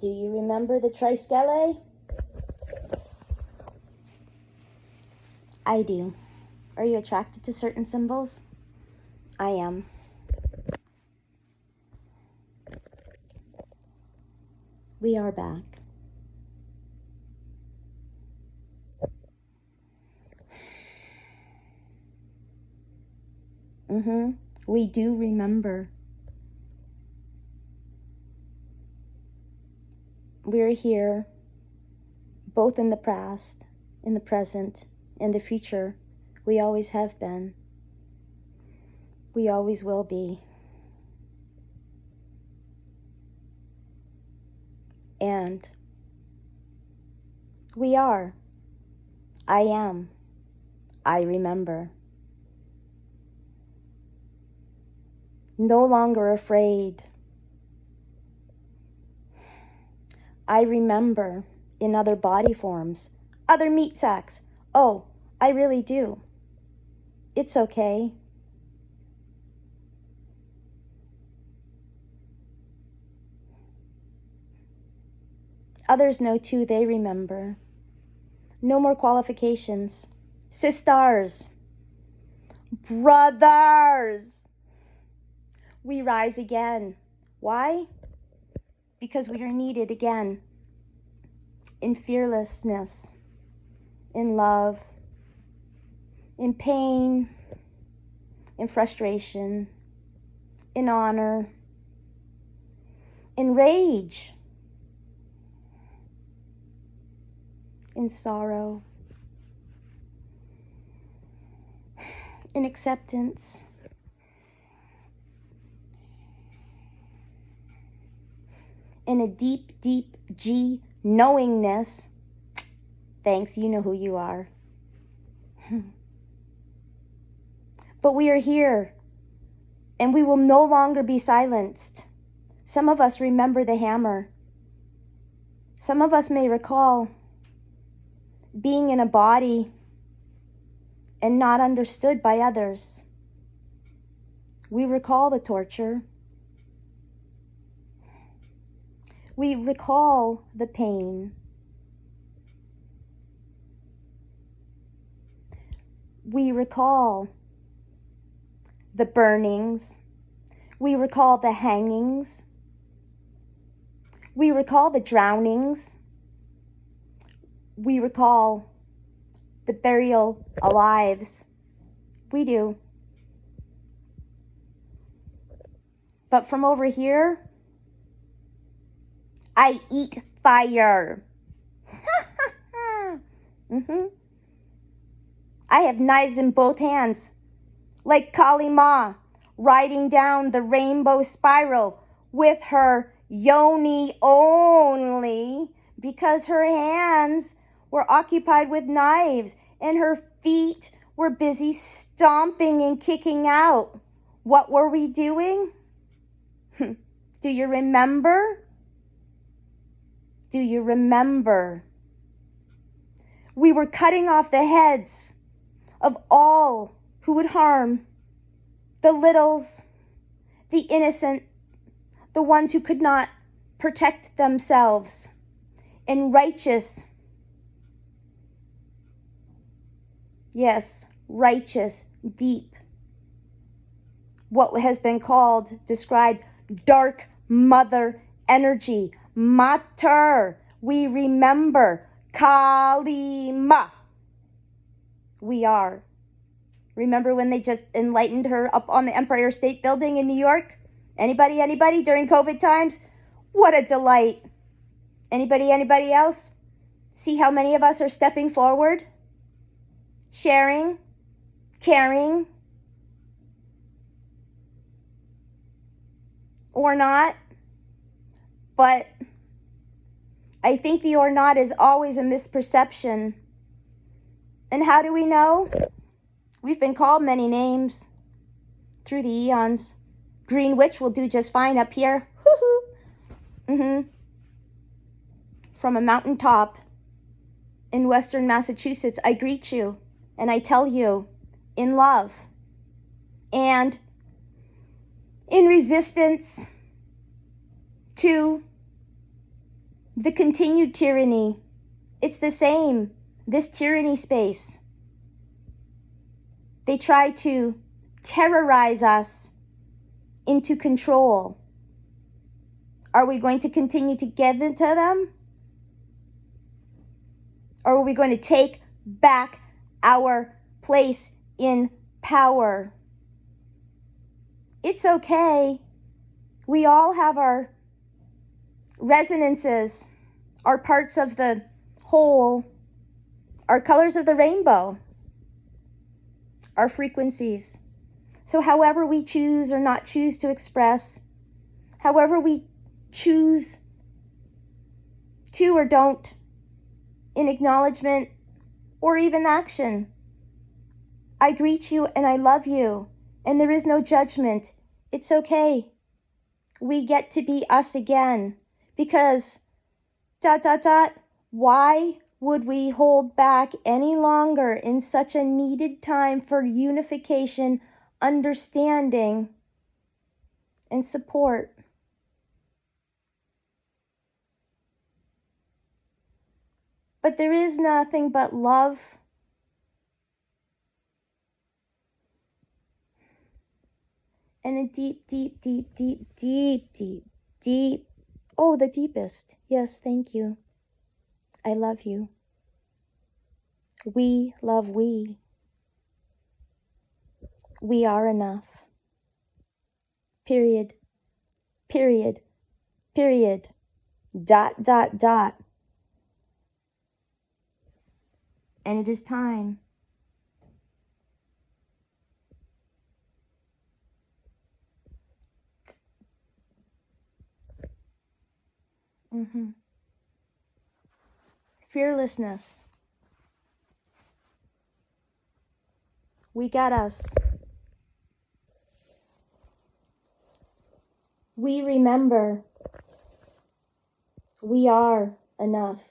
Do you remember the triskele? I do. Are you attracted to certain symbols? I am. We are back. We do remember. We're here, both in the past, in the present, in the future. We always have been. We always will be. And we are. I am. I remember. No longer afraid. I remember in other body forms, other meat sacks. Oh, I really do. It's okay. Others know too, they remember. No more qualifications. Sisters. Brothers. We rise again. Why? Because we are needed again. In fearlessness. In love. In pain. In frustration. In honor. In rage. In sorrow. In acceptance. In a deep, deep G knowingness. Thanks, you know who you are. But we are here, and we will no longer be silenced. Some of us remember the hammer. Some of us may recall being in a body and not understood by others. We recall the torture. We recall the pain. We recall the burnings. We recall the hangings. We recall the drownings. We recall the burial alives. We do. But from over here, I eat fire. I have knives in both hands, like Kali Ma, riding down the rainbow spiral with her yoni only, because her hands were occupied with knives and her feet were busy stomping and kicking out. What were we doing? Do you remember? Do you remember? We were cutting off the heads of all who would harm the littles, the innocent, the ones who could not protect themselves, and righteous. Yes, righteous, deep. What has been called, described, dark mother energy. Mater. We remember. Kali Ma. We are. Remember when they just enlightened her up on the Empire State Building in New York? Anybody during COVID times? What a delight. Anybody else? See how many of us are stepping forward? Sharing? Caring? Or not? But I think the or not is always a misperception. And how do we know? We've been called many names through the eons. Green Witch will do just fine up here. From a mountaintop in Western Massachusetts, I greet you and I tell you in love and in resistance to The continued tyranny, it's the same. This tyranny space. They try to terrorize us into control. Are we going to continue to give into them? Or are we going to take back our place in power? It's okay. We all have our resonances, our parts of the whole, our colors of the rainbow, our frequencies. So however we choose or not choose to express, however we choose to or don't, in acknowledgement or even action, I greet you and I love you, and there is no judgment. It's okay. We get to be us again, because ... why would we hold back any longer in such a needed time for unification, understanding, and support? But there is nothing but love and a deep, deep, deep, deep, deep, deep, deep, oh, the deepest. Yes, thank you. I love you. We love we. We are enough. Period. Period. Period. ... And it is time. Fearlessness. We got us. We remember we are enough.